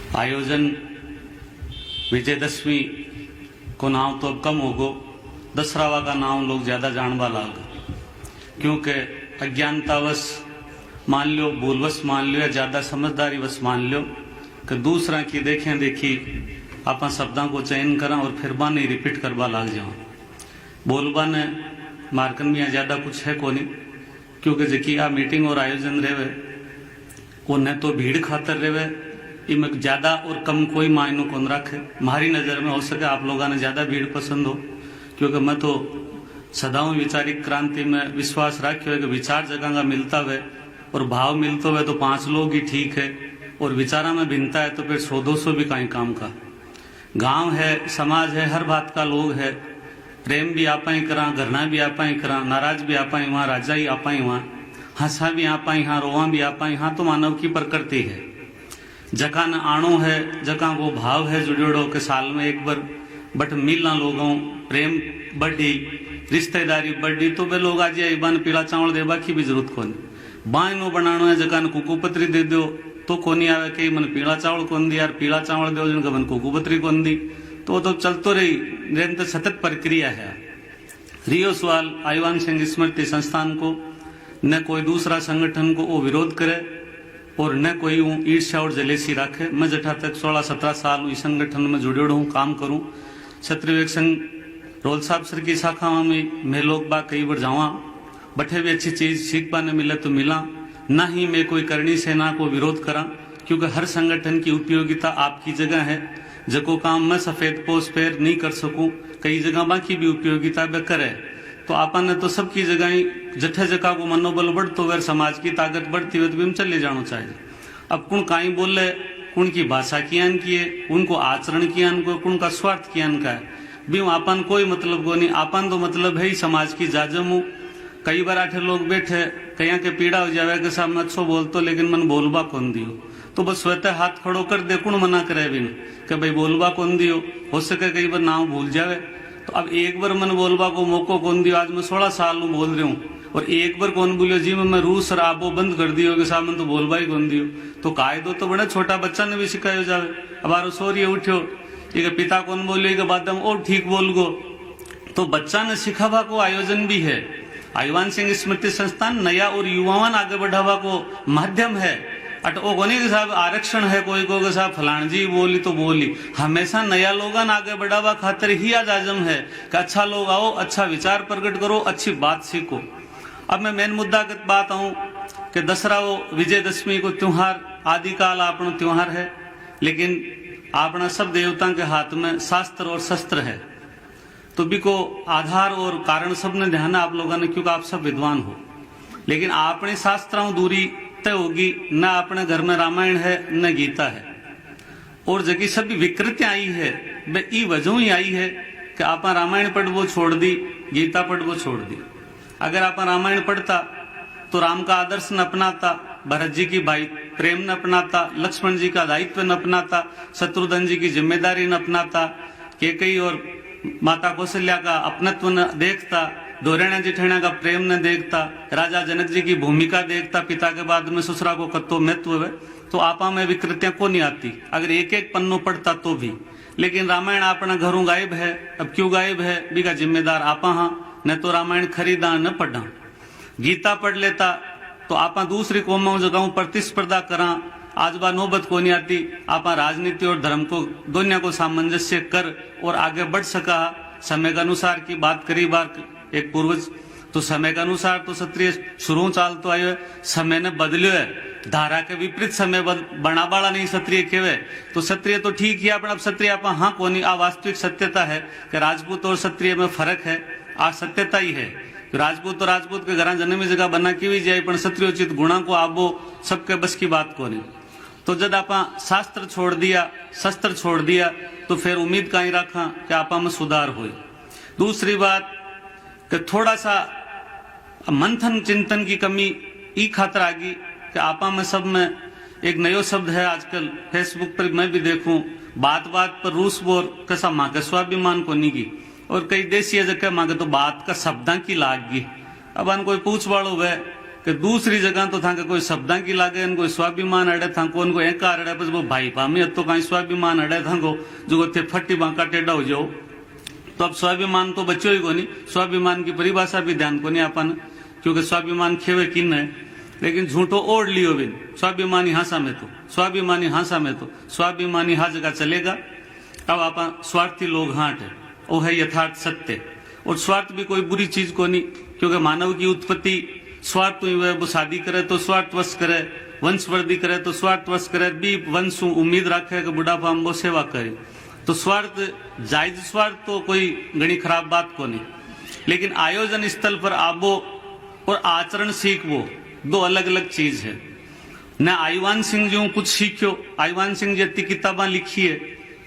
आयोजन विजयदशमी को नाम तो अब कम होगो, दशहरा का नाम लोग ज्यादा जानवा लाग, क्योंकि अज्ञानतावश मान लो, भूलवश मान लो या ज्यादा समझदारी वश मान लो कि दूसरा की देखें देखी आप शब्दों को चयन करा और फिर बाने रिपीट करवा लाग जाओ। बोलबा ने मार्कन में ज्यादा कुछ है को नहीं, क्योंकि जकी आ मीटिंग और आयोजन रेवे उन्हें तो भीड़ खातर रेवे, इनमें ज्यादा और कम कोई मायनो कौन रखे। हमारी नजर में हो सके आप लोगों ने ज्यादा भीड़ पसंद हो, क्योंकि मैं तो सदाओं विचारिक क्रांति में विश्वास रखियो है कि विचार जगह का मिलता है और भाव मिलता है तो 5 लोग ही ठीक है, और विचारा में भिन्नता है तो फिर 100-200 भी कहीं काम का। गांव है, समाज है, हर बात का लोग है, प्रेम भी आपा ही करा, घरना भी आपा ही करा, नाराज भी आपा ही वहां, राजा ही आपा ही वहां, हंसा भी आपा ही हाँ, रोवा भी आपा ही हाँ, तो मानव की प्रकृति है। जका न आणो है, जका वो भाव है जुड़ोड़ो के साल में एक बार बट मिलना लोगों, प्रेम बढ़ी, रिश्तेदारी बढ़ी, तो वे लोग आज बन पीला चावल देवा की भी जरूरत कोनी। बायनो बनानो है, जका न कुकुपत्री दे दो तो कोनी आवे कि मन पीला चावल कौन दी यार, पीला चावल दो जिनका मन कुकुपत्री कौन दी, तो चलतो रही निरंतर सतत प्रक्रिया है। रियो सवाल आईवान सिंह स्मृति संस्थान को न कोई दूसरा संगठन को वो विरोध करे और न कोई ईर्ष्या और जलेसी रखे। मैं जठा तक 16-17 साल इस संगठन में जुड़े हूँ, काम करूँ। क्षत्रिय विवेक संघ रोल साहब सर की शाखा में मैं लोग बाग कई बार जावा, बठे भी अच्छी चीज सीख पाने मिले तो मिला, ना ही मैं कोई करनी सेना को विरोध करा, क्योंकि हर संगठन की उपयोगिता आपकी जगह है। जको काम मैं सफेद पोस्ट पैर नहीं कर सकूं, कई जगह बाकी भी उपयोगिता वे करे, तो आपा ने तो सबकी जगह ही जठे जगह को मनोबल बढ़तो वे समाज की ताकत बढ़ती हुई तो भी चले जाना चाहिए। अब कुण काई बोले, कुण की भाषा कियान की है, उनको आचरण कियान को, कुण का स्वार्थ कियान का है, भी आपन कोई मतलब को नहीं। आपन तो मतलब है ही समाज की जाजमू। कई बार आठे लोग बैठे कहीं के पीड़ा हो जावे के सामने अच्छो बोलतो लेकिन मन बोलबा कौन दियो, तो बस स्वतः हाथ खड़ो कर दे, कुण मना करे भी कि भाई बोलबा कौन दियो, हो सके कई बार नाम भूल जावे। तो अब एक बार मन बोलबा को मौको कौन दियो, आज मैं 16 साल में बोल रही हूँ और एक बार कौन बोलियो जी मैं रू शराबो बंद कर दियो के सामने तो बोलबा ही कौन दियो, तो कायदो तो बड़ा छोटा बच्चा ने भी सिखायो जावे। अब आरो सोरिये उठ्यो ये पिता कौन बोलियो के बाद और ठीक बोल गो, तो बच्चा ने सिखावा को आयोजन भी है। आईवान सिंह स्मृति संस्थान नया और युवावान आगे बढ़ावा को माध्यम है। अट ओ कोनी के साहब आरक्षण है, कोई को के साहब फलान जी बोली तो बोली, हमेशा नया लोगन आगे बढ़ावा खातिर ही आज आजम है कि अच्छा लोग आओ, अच्छा विचार प्रकट करो, अच्छी बात सीखो। अब मैं मेन मुद्दा की बात आऊं कि दशहरा वो विजयदशमी को त्योहार आदिकाल अपना त्योहार है, लेकिन अपना सब देवता के हाथ में शास्त्र और शस्त्र है, तो भी को आधार और कारण सब ने ध्यान है आप लोगों ने, क्योंकि आप सब विद्वान हो। लेकिन आपने शास्त्रों दूरी तय होगी, न अपने घर में रामायण है न गीता है, और जबकि सभी विकृतियां आई है वे ई वजह ही आई है कि आप रामायण पढ़वो छोड़ दी, गीता पढ़वो छोड़ दी। अगर आप रामायण पढ़ता तो राम का आदर्श न अपनाता, भरत जी की भाई प्रेम न अपनाता, लक्ष्मण जी का दायित्व न अपनाता, शत्रुघ्न जी की जिम्मेदारी न अपनाता, कैकेयी और माता कौशल्या का अपनत्व न देखता, दोरेणा जिठेणा का प्रेम न देखता, राजा जनक जी की भूमिका देखता, पिता के बाद में ससुरा को कत्तो महत्व है, तो आपा में विकृतियां को नहीं आती अगर एक एक पन्नों पढ़ता तो भी। लेकिन रामायण अपना घरों गायब है, अब क्यों गायब है, बीका जिम्मेदार आपा हाँ, न तो रामायण खरीदा न पढ़ा। गीता पढ़ लेता तो आपा दूसरी कौमों जगहों प्रतिस्पर्धा करा, आज बार नौबत को नहीं आती, आप राजनीति और धर्म को दोनों को सामंजस्य कर और आगे बढ़ सका। समय के अनुसार की बात करी बार एक पूर्वज, तो समय के अनुसार तो क्षत्रिय शुरू चाल तो आयो है, समय ने बदलियो है, धारा के विपरीत समय बना बाड़ा नहीं क्षत्रिय केवे, तो क्षत्रिय तो ठीक ही अपन अब क्षत्रिय आप हाँ कोनी, आ वास्तविक सत्यता है कि राजपूत और क्षत्रिय में फर्क है, आ सत्यता ही है। राजपूत तो राजपूत के घर जन्मी जगह बना की भी जाए, पर क्षत्रियोचित गुणा को आबो सबके बस की बात को नहीं। तो जब आप शास्त्र छोड़ दिया, शस्त्र छोड़ दिया, तो फिर उम्मीद कहीं रखा कि आपा में सुधार हो। दूसरी बात कि थोड़ा सा मंथन चिंतन की कमी ई खातर आ गई कि आपा में सब में एक नयो शब्द है आजकल फेसबुक पर मैं भी देखूं, बात बात पर रूस बोर कैसा माँ के स्वाभिमान को नहीं की, और कई देशी जगह माँ के तो बात का शब्दा की लाग गई। अब अन कोई पूछ वालो वह कि दूसरी जगह तो था कोई शब्दा की लागे कोई स्वाभिमान अड़े था को एकार अड़े बस वो भाई पामी तो कहीं स्वाभिमान अड़े था जो थे फट्टी बांका टेढ़ा हो जाओ। तो अब स्वाभिमान तो बच्चों ही को नहीं, स्वाभिमान की परिभाषा भी ध्यान को नहीं अपन, क्योंकि स्वाभिमान खेवे किन है, लेकिन झूठो ओढ़ लियो बिन स्वाभिमानी हासा में तो स्वाभिमानी हासा में तो स्वाभिमानी हा जगह चलेगा। अब आप स्वार्थी लोग हाट है वो है यथार्थ सत्य। और स्वार्थ भी कोई बुरी चीज को नहीं, क्योंकि मानव की उत्पत्ति स्वार्थ हुई है। वो शादी करे तो स्वार्थवश करे, वंशवृद्धि करे तो स्वार्थवश करे, भी वंश उम्मीद रखे कि बुढ़ापा में वो सेवा करे। तो स्वार्थ जायज स्वार्थ तो कोई घनी खराब बात को नहीं, लेकिन आयोजन स्थल पर आबो और आचरण सीखबो दो अलग अलग चीज है। न आईवान सिंह जो कुछ सीख्यो, आईवान सिंह जितनी किताबा लिखी है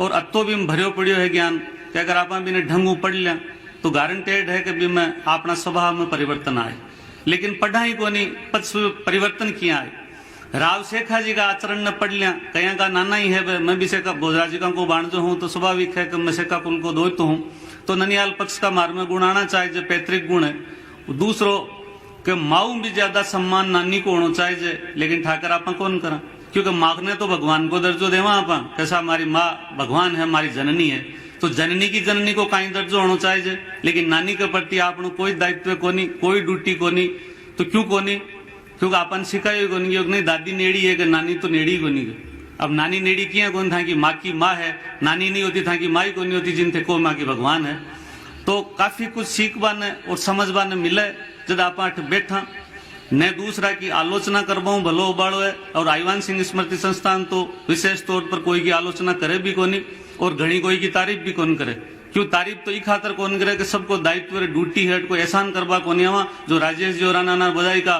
और अतो भी भरियो पड़ियो है ज्ञान कि अगर आप भी ढंगू पढ़ लिया तो गारंटेड है कि भी मैं अपना स्वभाव में परिवर्तन आए। लेकिन पढ़ाई को नहीं पद परिवर्तन किया है। राव शेखा जी का आचरण न पढ़ लिया, कया का नाना ही है, मैं भी शेखा भोजराज जी का को बाणजो हूं तो स्वाभाविक है कि मैं शेखा कुल को दो तो हूं। तो ननियाल पक्ष का मार में गुण आना चाहिए जो पैतृक गुण है। दूसरो कि माऊ भी ज्यादा सम्मान नानी को होना चाहिए, लेकिन ठाकर आप कौन करा, क्योंकि माँ ने तो भगवान को दर्जो देवा आप कैसा हमारी माँ भगवान है, हमारी जननी है, तो जननी की जननी को कहीं दर्जो होना चाहिए, लेकिन नानी के प्रति आपनो कोई दायित्व को नहीं, कोई ड्यूटी को नहीं। तो क्यों को नहीं, क्योंकि अपन सिखाए को नहीं दादी नेड़ी है कि नानी तो नेड़ी को नहीं। अब नानी नेड़ी किया कौन था कि माँ की माँ है, नानी नहीं होती था कि माँ ही को नहीं होती जिन थे को माँ की भगवान है। तो काफी कुछ सीखवाने और समझवाने मिले जब आप बैठा न दूसरा की आलोचना करवाऊं भलो उबाड़ो है। और आईवान सिंह स्मृति संस्थान तो विशेष तौर पर कोई की आलोचना करे भी कोनी और घनी कोई की तारीफ भी कौन करे। क्यों तारीफ तो ई खातर कौन करे कि सबको दायित्व ड्यूटी है, कोई एहसान करवा कोनी आवा। जो राजेश जी और राना बधाई का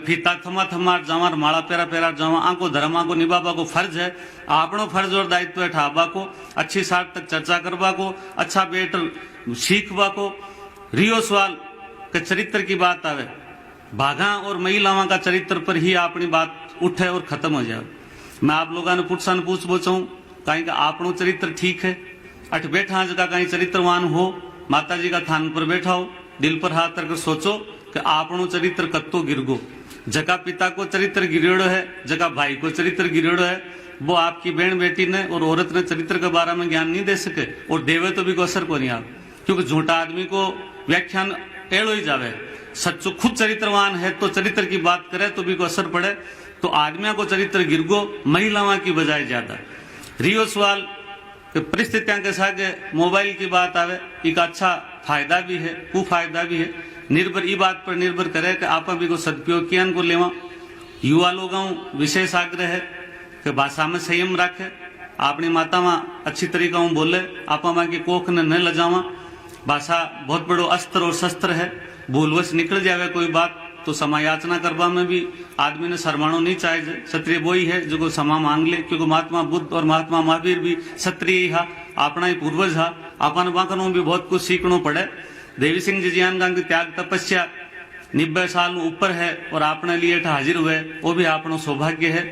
फीता थमा थमा जावा माला पेरा पेरा जावा आंको धर्म आंको निभावा को फर्ज है, आपनो फर्ज और दायित्व है ठाबा को अच्छी साथ तक चर्चा करवा को, अच्छा बेटर सीखवा को। रियो सवाल के चरित्र की बात आवे, भागा और महिलाओं का चरित्र पर ही अपनी बात उठे और खत्म हो जाए। मैं आप लोगों ने पूछ बोचाऊं कहीं का आपनो चरित्र ठीक है, अठ बैठा जगह कहीं चरित्रवान हो, माता जी का थान पर बैठा हो, दिल पर हाथ रखकर सोचो कि आपनो चरित्र कत्तो गिरगो। जगह पिता को चरित्र गिरेड़ो है, जगह भाई को चरित्र गिरेड़ो है, वो आपकी बहन बेटी ने और औरत ने चरित्र के बारे में ज्ञान नहीं दे सके और देवे तो भी को असर को नहीं आप, क्योंकि झूठा आदमी को व्याख्यान एड़ो ही जावे। सच्चो खुद चरित्रवान है तो चरित्र की बात करे तो भी को असर पड़े। तो आदमियों को चरित्र गिरगो, महिलाओं की बजाय ज्यादा। रियो सवाल परिस्थितियां के साथ मोबाइल की बात आवे, एक अच्छा फायदा भी है कुफायदा भी है, निर्भर ई बात पर निर्भर करे कि आप भी को सदुपयोग किया को लेवा। युवा लोगों विशेष आग्रह है कि भाषा में संयम रखे, अपनी माता में अच्छी तरीका बोले, आप की कोख ने न लजावा। भाषा बहुत बड़ो अस्त्र और शस्त्र है, भूलवश निकल जावे कोई बात तो समायाचना करवा में भी आदमी ने शर्माणो नहीं चाहिए। क्षत्रिय वो ही है जो को क्षमा मांग ले, क्योंकि महात्मा बुद्ध और महात्मा महावीर भी क्षत्रिय ही हा, अपना ही पूर्वज हा। अपन बाखनों भी बहुत कुछ सीखना पड़े। देवी सिंह जी जियान की त्याग तपस्या 90 साल ऊपर है और आपने लिए हाजिर हुए, वो भी अपनो सौभाग्य है।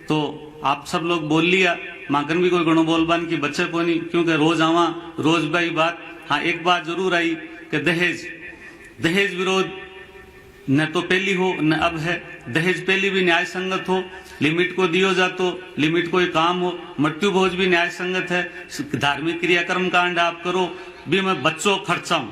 तो आप सब लोग बोल लिया, माकन भी कोई गणो बोलबान की बच्चे को नहीं, क्योंकि रोज आवा रोज भाई बात। हाँ एक बात जरूर आई कि दहेज विरोध न तो पहली हो न अब है। दहेज पहली भी न्याय संगत हो, लिमिट को दियो जातो, लिमिट कोई काम हो। मृत्यु भोज भी न्याय संगत है, धार्मिक क्रियाक्रम कांड आप करो भी मैं बच्चों खर्चाऊं,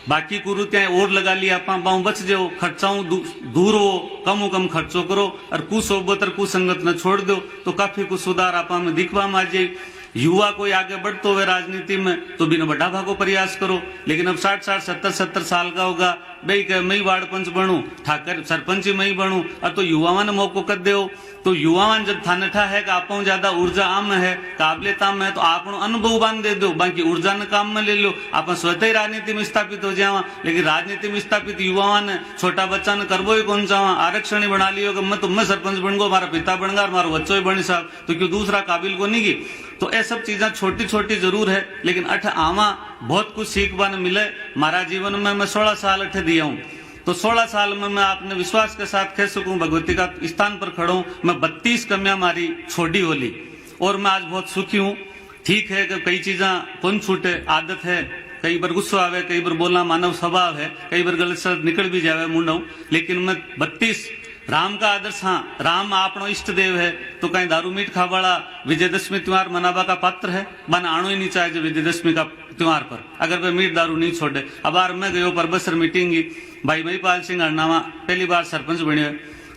बाकी कुरुतियां और लगा लिया आप बाऊ बच जाओ, खर्चाऊं दूर हो, कम खर्चो करो और कुसोबत और कुसंगत न छोड़ दो तो काफी कुछ सुधार आप में दिखवा में आ जाए। युवा कोई आगे बढ़ते हुए राजनीति में तो बिना बड़ा भागो प्रयास करो, लेकिन अब 60-70 साल का होगा भाई कह मैं वार्ड पंच बनूं, ठाकर सरपंच मैं ही बनूं, और तो युवाओं ने मौको कर दो। तो युवाओं जब थानठा है कि आप ज्यादा ऊर्जा आम है, काबिलियत आम है, तो आप अनुभव बांध दे दो, बाकी ऊर्जा ने काम में ले लो, आप स्वतः ही राजनीति में स्थापित हो जावा। लेकिन राजनीति में स्थापित युवाओं ने छोटा बच्चा ने करबो ही कौन चावा, आरक्षण ही बना लियो कि मैं सरपंच बन गो, हमारा पिता बन गया, हमारा बच्चों ही बनी साहब, तो क्यों दूसरा काबिल को नहीं की। तो ये सब चीजें छोटी छोटी जरूर है, लेकिन अठ आवा बहुत कुछ सीखवा ने मिले। हमारा जीवन में मैं 16 साल अठ दिया हूँ, तो 16 साल में मैं आपने विश्वास के साथ कह सकूं भगवती का स्थान पर खड़ा हूं। मैं 32 कन्या मारी छोड़ी होली और मैं आज बहुत सुखी हूं। ठीक है कि कई चीजें कौन छूटे, आदत है कई बार गुस्सा आवे, कई बार बोलना मानव स्वभाव है, कई बार गलत शब्द निकल भी जावे मुंडो, लेकिन मैं 32 राम का आदर्श, हाँ राम आपनो इष्ट देव है, तो कहीं दारू मीट खावाड़ा विजयदशमी त्योहार मनावा का पात्र है? बन आनो ही नहीं चाहिए विजयदशमी का त्योहार पर, अगर वे मीट दारू नहीं छोड़े। अब बार मैं गयो पर बसर मीटिंग की, भाई महिपाल सिंह अरनावा पहली बार सरपंच बने,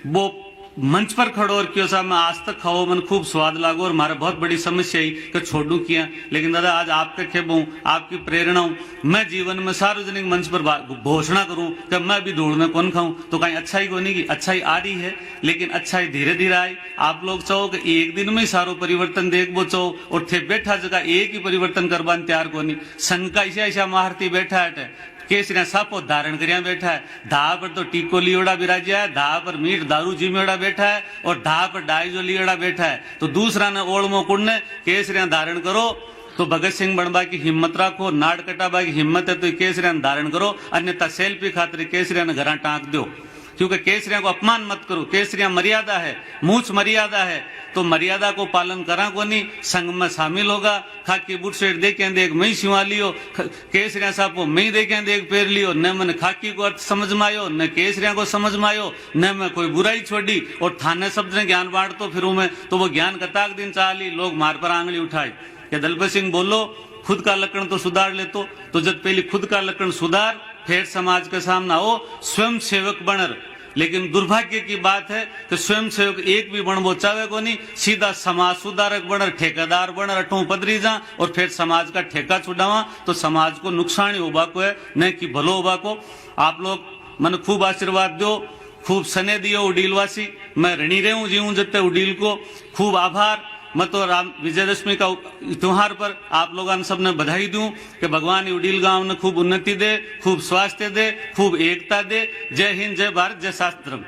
वो मंच पर खड़ो और क्यों साहब मैं आज तक खाओ, मन खूब स्वाद लागो और मारे बहुत बड़ी समस्या ही कि छोड़ू किया, लेकिन दादा आज आपके खेबू, आपकी प्रेरणा हूं, मैं जीवन में सार्वजनिक मंच पर घोषणा करूं कि मैं भी दौड़ने कौन खाऊं, तो कहीं अच्छाई को नहीं की अच्छाई आ रही है, लेकिन अच्छाई धीरे धीरे आई। आप लोग चाहो कि एक दिन में ही सारो परिवर्तन देख वो चाहो, और थे बैठा जगह एक ही परिवर्तन करवाने तैयार को नहीं, संघ का ऐसा महारती बैठा है, केसरिया सापो धारण करिया बैठा है, धा पर तो टीको लियोड़ा बिराजिया है, धा पर मीट दारू जिमेड़ा बैठा है, और धा पर डाइजो लियोड़ा बैठा है, तो दूसरा ने ओढ़मो कुड़ने केसरिया धारण करो, तो भगत सिंह बनबा की हिम्मत रखो, नाड़ कटाबा की हिम्मत है तो केसरिया धारण करो, अन्यथा सेल्फी खातिर केसरिया ने घर टाँक दो, क्योंकि केसरिया को अपमान मत करो, केसरिया मर्यादा है, मूछ मर्यादा है, तो मर्यादा को पालन करा को नहीं, संघ में शामिल होगा, खाकी बुट सेट देखे देख मैं सिवा लियो, केसरिया साहब मैं देखे देख पेर लियो, न मैंने खाकी को अर्थ समझ में आयो, न केसरिया को समझ में आयो, न मैं कोई बुराई छोड़ी, और थाने शब्द ने ज्ञान बांट तो फिर मैं तो वो ज्ञान कताक दिन चाली, लोग मार पर आंगली उठाई कि दलपत सिंह बोलो खुद का लक्षण तो सुधार ले, तो जब पहले खुद का लक्षण सुधार, फिर समाज के सामने आओ, स्वयं सेवक बनर। लेकिन दुर्भाग्य की बात है कि स्वयं सेवक एक भी बनबो चाहे को नहीं, सीधा समाज सुधारक बनर, ठेकेदार बनर, अठों पदरी जा और फिर समाज का ठेका छुड़ावा, तो समाज को नुकसान ही होबा को है, न कि भलो होबा को। आप लोग मन खूब आशीर्वाद दो, खूब सने दियो उडीलवासी, मैं ऋणी रहूं जीऊं जते उडील को, खूब आभार। मैं तो राम विजयदशमी का त्योहार पर आप लोगों सबने बधाई दूं कि भगवान उडील गांव ने खूब उन्नति दे, खूब स्वास्थ्य दे, खूब एकता दे। जय हिंद, जय भारत, जय शास्त्रम।